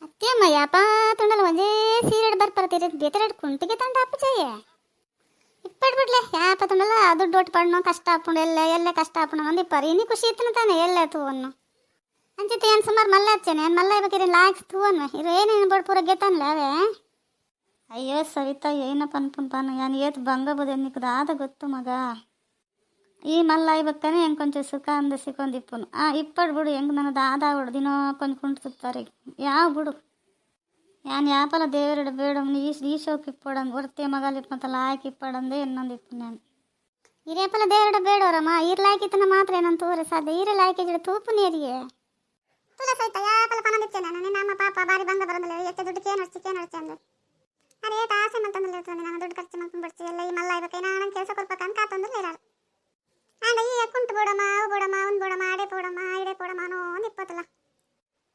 ಅತ್ತೆಮ್ಮ ಯಾಪ ತುಂಡಲ್ಲ ಒಂದೇ ಸೀರೆಡ್ ಬರ್ಪರತೀರಿ ಬೇತರೆಡ್ ಕುಂಟಿಗೆ ತಂಡ ಅಪ್ಪಚಾಯ ಇಪ್ಪಡ್ಬಿಡ್ಲೆ ಯಾಪ ತುಂಡಲ್ಲ ದುಡ್ಡು ಒಟ್ಟು ಪಡ್ನೋ ಕಷ್ಟ ಹಾಕೊಂಡು ಎಲ್ಲ ಕಷ್ಟ ಹಾಕೊಂಡು ಒಂದು ಇಪ್ಪರು ಇನ್ನಿ ಖುಷಿ ಇತ್ತು ತಾನೆ ಎಲ್ಲ ತೂವನ್ನು ಅಂಚಿತ್ತು ಏನು ಸುಮಾರು ಮಲ್ಲ ಹಚ್ಚೇನೆ ಏನು ಮಲ್ಲ ಇರ್ಬೇಕಿರಿ ಲಾಕ್ಸ್ ತೂವನ್ವೆ ಇರು ಏನೇನು ಬಡ್ ಪೂರ ಗೆತ್ತನ್ಲೆ ಅವೇ ಅಯ್ಯೋ ಸವಿತಾ ಏನಪ್ಪ ಅನ್ಪುನ್ಪಾನು ಯಾನು ಏತು ಬಂಗ ಬೋದು ಎನ್ನಿಕ್ಕದ ಆದ ಗೊತ್ತು ಮಗ ಈ ಮಲ್ಲ ಇಬ್ಬತ್ತಾನೆ ಹೆಂಗೆ ಕೊಂಚ ಸುಖ ಅಂದ ಸಿಕ್ಕೊಂದಿಪ್ಪನು ಇಪ್ಪಡು ಬಿಡು ಹೆಂಗೆ ನನದು ಆದ ಬಿಡು ದಿನೋ ಕೊಂಚ ಕುಂಟು ಸುತ್ತಾರೆ ಯಾವ ಬಿಡು ಯಾನು ಯಾಪಲ್ಲ ದೇವರಿಡ ಬೇಡ ಈ ಶೋಕ್ ಇಪ್ಪಡಂದು ಹೊರ್ತೆ ಮಗಲಿಪ್ಪತ್ತಲ್ಲ ಆಯ್ಕೆ ಇಪ್ಪಡಂದೆ ಇನ್ನೊಂದು ಇಪ್ಪು ನಾನು ಇರೇಪಲ್ಲ ದೇವರಿಡ ಬೇಡವರಮ್ಮ ಈರ್ಲಾಯ್ಕಿತನ ಮಾತ್ರ ಏನಂತ ತೋರೆ ಸಾಧ್ಯ ಈರಲಾಯ್ಕೆ ಜಿಡ ತೂಪು ನೀರಿಗೆ ತುಲ ಸಹಿತ ಯಾಪಲ್ಲ ಪನದಿಚ್ಚೆ ನಾನು ನಮ್ಮ ಪಾಪ ಬಾರಿ ಬಂದ ಬರೋದಿಲ್ಲ ಎತ್ತೆ ದುಡ್ಡು ಕೇನು ನಡ್ಚೆ ಅಂದ್ರೆ ಅದೇ ಆಸೆ ಮಂತಂದ್ರೆ ಇರ್ತದೆ ನಾನು ದುಡ್ಡು ಖರ್ಚು ಮಾಡ್ಕೊಂಡು ಬಿಡ್ತೀವಿ ಎಲ್ಲ ಈ ಮಲ್ಲ ಇರ್ಬೇಕು ನಾನು ಕೆಲಸ ಕೊಡ್ಬೇಕಂತ ಕಾತಂದ್ರೆ ಇರಾರು ಆಂಡ ಈ ಕುಂಟು ಬೋಡಮ್ಮ ಅವು ಬೋಡಮ್ಮ ಒಂದು ಬೋಡಮ್ಮ ಅಡೆ ಬೋಡಮ್ಮ ಇಡೆ ಬೋಡಮ್ಮ ಅನ್ನೋ ಒಂದು ಇಪ್ಪತ್ತಲ್ಲ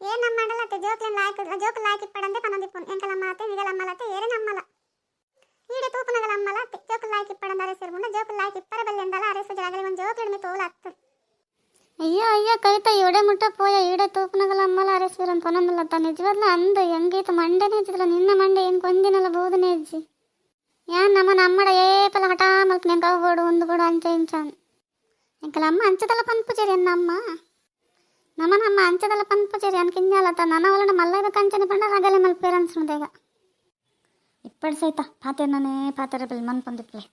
ಏನು ನಮ್ಮ ಮಾಡಲ್ಲ ಅತ್ತೆ ಜೋಕ್ಲು ಲಾಯ್ಕ್ ಇಪ್ಪಡಂದೆ ಪನ್ನೊಂದಿಪ್ಪು ಎಂಕಲಮ್ಮ ಅತ್ತೆ ನಿಗಲಮ್ಮಲ ಅತ್ತೆ ಏರೆ ನಮ್ಮಲ್ಲ ಈಡೆ ತೂಪನಗಲ ಅಮ್ಮಲ ಅತ್ತೆ ಜೋಕ್ಲು ಲಾಯ್ಕ್ ಇಪ್ಪಡಂದ ಅರೆಸರು ಮುಂದೆ ಜೋಕ್ಲು ಲಾಯ್ಕ್ ಇಪ್ಪರ ಬಲ್ಲಿ ಎಂದಲ್ಲ ಅರೆಸ ಜಾಗಲಿ ಒಂದು ಜೋಕ್ಲು ಇಡಮೆ ತೋಲ ಅತ್ತು ಅಯ್ಯೋ ಕವಿತಾ ಇವಡೆ ಮುಟ್ಟ ಪೋಯ ಈಡೆ ತೂಪನಗಲ ಅಮ್ಮಲ ಅರೆಸರು ಅಂತ ಪೊನೊಂದಲ್ಲ ನಿಜವಲ್ಲ ಅಂದ ಹೆಂಗೈತು ಮಂಡೆನೇ ಇದ್ದಿಲ್ಲ ನಿನ್ನ ಮಂಡೆ ಏನು ಕೊಂದಿನಲ್ಲ ಬೋದನೇ ಇಜ್ಜಿ ಯಾನ್ ನಮ್ಮಡ ಏಪಲ ಹಠ ಮಲ್ಪನೆ ಹೆಂಗೆ ಬೋಡು ಒಂದು ಬೋಡು ಅಂಚೆ ಇಂಚಾನ್ ಎಂಕಲಮ್ಮ ಅಂಚದಲ್ಲ ಪನ್ಪುಚೇರಿ ಅನ್ನಮ್ಮ ನಮ್ಮನಮ್ಮ ಅಂಚದಲ್ಲ ಪನ್ಪುಚೇರಿ ಅನ್ ಕಿಂಜಾಲತ್ತ ನನ್ನ ಒಲನ ಮಲ್ಲ ಕಂಚನೆ ಪಂಡ ರಗಲೆ ಮಲ್ಪೇರ ಅನ್ಸ್ನುದೇಗ ಇಪ್ಪಡು ಸೈತ ಪಾತೆರ್ನೇ ಪಾತ್ರೆ ಬಲ್ಲಿ ಮನ್ ಪೊಂದಿಪ್ಲೆ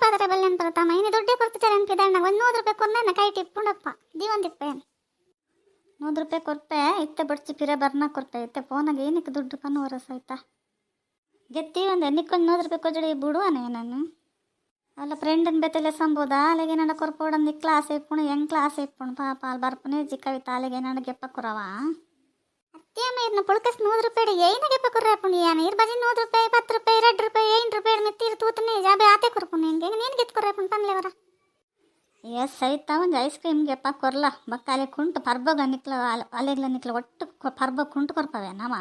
ಪಾತ್ರೆ ಬಲ್ಲಿ ಅಂತ ಬರ್ತಮ್ಮ ಇನ್ನು ದುಡ್ಡೇ ಕೊಡ್ತಿದ್ದಾರೆ ಅನ್ಕಿದಣ್ಣ ಒಂದು 100 ರೂಪಾಯಿ ಕೊರ್ನ ಕೈ ಟಿಪ್ಪುಂಡಪ್ಪ ದೀವಂದಿಪ್ಪೆ 100 ರೂಪಾಯಿ ಕೊರ್ಪೆ ಇತ್ತೆ ಬಡ್ಚಿ ಪಿರ ಬರ್ನ ಕೊರ್ಪೆ ಇತ್ತೆ ಫೋನಾಗ ಏನಕ್ಕೆ ದುಡ್ಡು ಪನ್ನು ವರಸ ಆಯ್ತಾ ಗೆತ್ತಿ ಒಂದು ಎನ್ನಿಕ್ಕೊಂದು 100 ರೂಪಾಯಿ ಕೊಜಡಿ ಬಿಡುವನೇ ನಾನು ಅಲ್ಲ ಫ್ರೆಂಡನ್ ಬೆತ್ತಲೆ ಸಂಬೋದಾ ಅಲ್ಲಿಗೆ ನನ್ನ ಕೊರ್ಪೋಡಂದು ಕ್ಲಾಸ್ ಇಪ್ಪುಣು ಹೆಂಗೆ ಕ್ಲಾಸ್ ಇಪ್ಪುಣು ಪಾಪ ಅಲ್ಲಿ ಬರ್ಪುನೇ ಕವಿತಾ ಅಲ್ಲಿಗೆ ನನ್ನ ಗೆಪ್ಪ ಕುರವ ಅತ್ತೆಯಮ್ಮ ಇರ್ನ ಪುಳ್ಕಸ್ 100 ರೂಪಾಯಿ ಏನ ಗೆಪ್ಪ ಕುರ್ರ ಪುಣಿ ಯಾನ ಇರ್ ಬಜಿ 100 ರೂಪಾಯಿ 10 ರೂಪಾಯಿ 2 ರೂಪಾಯಿ 8 ರೂಪಾಯಿ ಮೆತ್ತೀರು ತೂತನೆ ಜಾಬೆ ಆತೆ ಕೊರ್ಪುಣಿ ಹೆಂಗೆ ನೀನು ಗೆತ್ ಕುರ್ರ ಪುಣ್ ಪನ್ಲೆವರ ಎಸ್ ಸಹಿತ ಒಂದು ಐಸ್ ಕ್ರೀಮ್ ಗೆಪ್ಪ ಕೊರ್ಲ ಬಕ್ಕ ಅಲ್ಲಿ ಕುಂಟು ಪರ್ಬಗ ನಿಕ್ಲ ಅಲೆಗ್ಲ ನಿಕ್ಲ ಒಟ್ಟು ಪರ್ಬ ಕುಂಟು ಕೊರ್ಪವೆ ನಮ್ಮ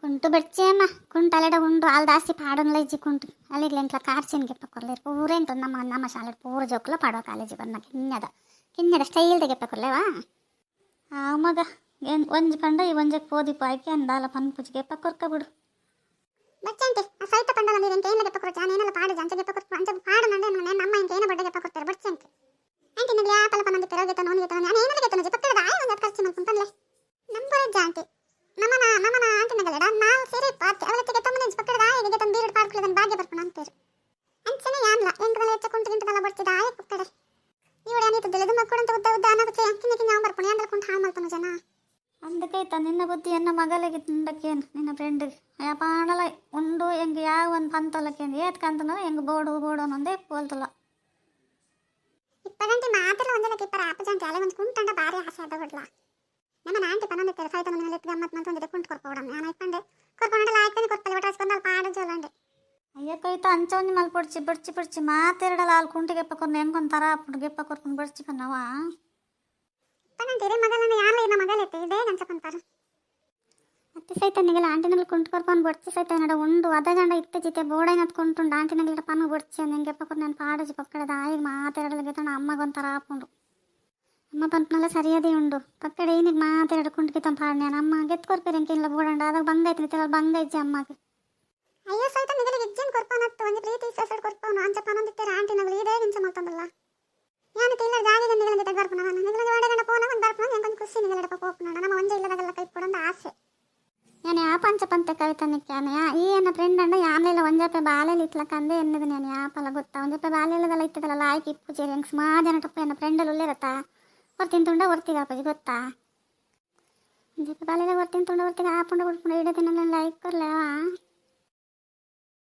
ಕುಂಟು ಬೆಡ್ಚೇಮ್ಮ ಕುಂಟು ಅಲೆಡ ಉಂಡು ಅಲ್ಲಿ ದಾಸ್ತಿ ಪಾಡೋನ್ಲ ಇಜ್ಜಿ ಕುಂಟು ಅಲ್ಲಿಗ್ಲ ಎಂಟ್ಲ ಕಾರ್ಚಿನ್ಗೆ ಪಕ್ಕೊರ್ಲೇರು ಪೂರ ಎಂಟು ನಮ್ಮ ಶಾಲೆ ಪೂರ ಜೋಕ್ಲ ಪಾಡೋ ಕಾಲೇಜ್ ಬಂದ ಕಿನ್ನದ ಸ್ಟೈಲ್ದಾಗೆ ಪಕ್ಕೊರ್ಲೇವಾ ಮಗ ಏನು ಒಂಜಿ ಪಂಡ ಈ ಒಂಜಕ್ಕೆ ಪೋದಿಪ್ಪ ಆಯ್ಕೆ ಅಂದಾಲ ಪನ್ಪುಜಿಗೆ ಪಕ್ಕೊರ್ಕ ಬಿಡು ಬಚ್ಚಂತೆ ಸೈತ ಪಂಡಲ ನೀರು ಎಂಟು ಏನ ಗೆಪ್ಪ ಕೊಡ್ಚಾ ಏನೆಲ್ಲ ಪಾಡು ಅಂಚೆ ಗೆಪ್ಪ ಕೊಡ್ತು ಅಂಚೆ ಪಾಡು ನಂಡೆ ನಮ್ಮ ಇಂಕ ಏನ ಬಡ್ಡೆ ಗೆಪ್ಪ ಕೊಡ್ತಾರೆ ಬಚ್ಚಂತೆ ಆಂಟಿ ನನಗೆ ಯಾಪಲ್ಲ ಪನ್ನೊಂದು ಪೆರೋಗೆತ ನೋನ್ಗೆತ ನಾನು ಏನೆಲ್ಲ ಗೆತ್ತನ ಜಿ ಪಕ್ಕದ ಆಯ್ ಒಂದು ಖರ್ಚು ಮಾಡ್ಕೊಂತಲ್ಲೇ ನಂಬರಜ್ಜ ಆಂಟಿ ನಮ್ಮನ ಆಂಟಿನಗಲಡ ನಾವು ಸೇರಿ ಪಾತೆ ಅವಲತ್ತಿಗೆ ತಮ್ಮನೆ ಪಕ್ಕದ ಆಯಿಗೆ ತಂದು ಬೀರಡ್ ಪಾಡ್ಕೊಳ್ಳೋದನ್ನು ಭಾಗ್ಯ ಬರ್ಕೊಂಡು ಅಂತಾರೆ ಅಂಚನೆ ಯಾನ್ಲ ಎಂಕದಲ್ಲ ಹೆಚ್ಚ ಕುಂಟು ಗಿಂಟದಲ್ಲ ಬಡ್ತಿದ ಆಯ್ ಕುಕ್ಕಡೆ ಇವಡೆ ಅನಿತದಲ್ಲ ಇದು ಮಕ್ಕಳಂತ ಉದ್ದ ಅನಾಗುತ್ತೆ ಕಿನ್ನಕ್ಕೆ ನಾವು ಬರ್ಕೊಂಡು ಅಂದ್ರೆ ಕುಂಟು ಹಾಳು ಮಾಡ್ತಾನೆ ಜನ ಅಂದಕೈತ ನಿನ್ನ ಬುದ್ಧಿ ಎನ್ನ ಮಗಲಿಗೆ ತಿಂಡಕ್ಕೇನು ನಿನ್ನ ಫ್ರೆಂಡಿಗೆ ಯಾಪಾಣಲ ಉಂಡು ಹೆಂಗೆ ಯಾವ ಒಂದು ಪಂತಲಕ್ಕೆ ಏತ್ಕಂತನೋ ಹೆಂಗೆ ಬೋಡು ಅನ್ನೊಂದೇ ಪೋಲ್ತಲ್ಲ ಇಪ್ಪಗಂಟೆ ಮಾತ್ರ ಒಂದಲಕ್ಕೆ ಇಪ್ಪರ ಅಪ್ಪಜಂಟೆ ಅಲೆ ಒಂದು ಕುಂಟಂಡ ಭಾರಿ ಆಸೆ ಅದ ಬಿಡ್ಲ ನಮ್ಮ ಆಂಟಿ ಪನ್ನೊಂದು ಸೈತ ನನ್ನ ಲೆಕ್ಕ ಗಮ್ಮತ್ ಮಂತೊಂದಿದೆ ಕುಂಟು ಕೊರ್ಪೋಡಮ್ ನಾನು ಇಪ್ಪಂಡೆ ಕೊರ್ಕೊಂಡೆ ಲಾಯ್ಕನೆ ಕೊರ್ಪಲ್ಲಿ ಒಟ್ಟಾಸ್ಕೊಂಡಲ್ಲಿ ಪಾಡು ಜೋಲಂಡೆ ಅಯ್ಯ ಕೈತ ಅಂಚ ಒಂದು ಮಲ್ ಬಡ್ಚಿ ಮಾತೆರಡಲ್ಲ ಅಲ್ಲಿ ಕುಂಟಿಗೆ ಪಕ್ಕೊಂಡು ಹೆಂಗೊಂದು ಥರ ಗೆಪ್ಪ ಕೊರ್ಕೊಂಡು ಬಡ್ಚಿ ಪನ್ನವ ಪನ್ನಂತೀರಿ ಮಗಲನ್ನ ಯಾರು ನಮ್ಮ ಮಗಲೈತೆ ಇದೇ ಗಂಚಕೊಂತಾರ ಮತ್ತೆ ಸೈತ ನಿಗಲ ಆಂಟಿನಗಳು ಕುಂಟು ಕೊರ್ಕೊಂಡು ಬಡ್ಚಿ ಸೈತ ನಡ ಉಂಡು ಅದ ಗಂಡ ಇತ್ತ ಜಿತೆ ಬೋಡೈನ ಕುಂಟುಂಡು ಆಂಟಿನಗಳ ಪನ್ನು ಬಡ್ಚಿ ಅಂದು ಹೆಂಗೆ ಪಕ್ಕೊಂಡು ನಾನು ಪಾಡಜಿ ಪಕ್ಕಡದ ಆಯಿಗೆ ಮಾತೆರಡಲ್ಲ ಗೆತ್ತಂಡು ಅಮ್ಮಗೊಂಥರ ಆಪುಂಡು ಅಮ್ಮ ಪಂಪನಲ್ಲ ಸರಿಯದೇ ಉಂಡು ಪಕ್ಕಡೆ ಏನಿಗೆ ಮಾತೆರಡು ಕುಂಟಿಗೆ ತಂದು ಪಾಡು ನಾನು ಅಮ್ಮ ಗೆತ್ಕೊರ್ಪೇರಿ ಎಂಕೆ ಇಲ್ಲ ಬೋಡಂಡ ಅದಾಗ ಬಂಗೈತಿ ನಿಂತೆಲ್ಲ ಬಂಗ ಇಜ್ಜಿ ಅಮ್ಮಗೆ ಅಯ್ಯೋ ಸೈತ ನಿಗಲಿಗೆ ಇಜ್ಜಿನ ಕೊರ್ಪನತ್ತು ಒಂದು ಪ್ರೀತಿ ಸೆಸಡ್ ಕೊರ್ಪವನು ಅಂಚ ಪನ್ನೊಂದಿತ್ತೇರೆ ಆಂಟಿನಗಳು ಇದೇ ಗಿಂಚ ಮಾಡ್ತಂದಲ್ಲ ಯಾನಕ್ಕೆ ಇಲ್ಲ ಜಾಗಿಗೆ ನಿಗಲ ಜೊತೆ ಬರ್ಪನ ನಿಗಲ ಒಡೆಗಂಡ ಪೋನ ಒಂದು ಬರ್ಪನ ಹೆಂಗೊಂದು ಖುಷಿ ನಿಗಲಡಪ ಪೋಪನ ನಮ್ಮ ಒಂಜೆ ಇಲ್ಲದಾಗೆಲ್ಲ ಕೈ ಕೊಡಂದ ಆಸೆ ನಾನು ಯಾ ಪಂಚ ಪಂತೆ ಕವಿತನಿಕ್ಕೆ ಈ ನನ್ನ ಫ್ರೆಂಡ್ ಅಂಡ ಯಾಮಲೆಲ್ಲ ಒಂಜಪ್ಪೆ ಬಾಲೆಲ್ಲ ಇಟ್ಲಕ್ಕಂದೆ ಎನ್ನದು ನಾನು ಯಾಪಲ್ಲ ಗೊತ್ತಾ ಒಂಜಪ್ಪೆ ಬಾಲೆಲ್ಲದೆಲ್ಲ ಇತ್ತದಲ್ಲ ಆಯ್ಕೆ ಇಪ್ಪು ಸೇರಿ ಹೆಂಗೆ ಸುಮಾರು ಜನ ಟಪ್ಪ ನನ್ನ ಫ್ರೆಂಡಲ್ಲಿ ಉಳ್ಳೇರತ್ತಾ ಹೊರ್ತಿನ ತುಂಡ ಹೊರ್ತಿಗಪ್ಪಜಿ ಗೊತ್ತಾ ಒಂಜಪ್ಪೆ ಬಾಲೆಲ್ಲ ಹೊರ್ತಿನ ತುಂಡ ಹೊರ್ತಿಗೆ ಆಪುಂಡ ಕೊಡ್ಕೊಂಡು ಇಡೋ ದಿನ ಲೈಕ್ ಕೊರ್ಲೇವಾ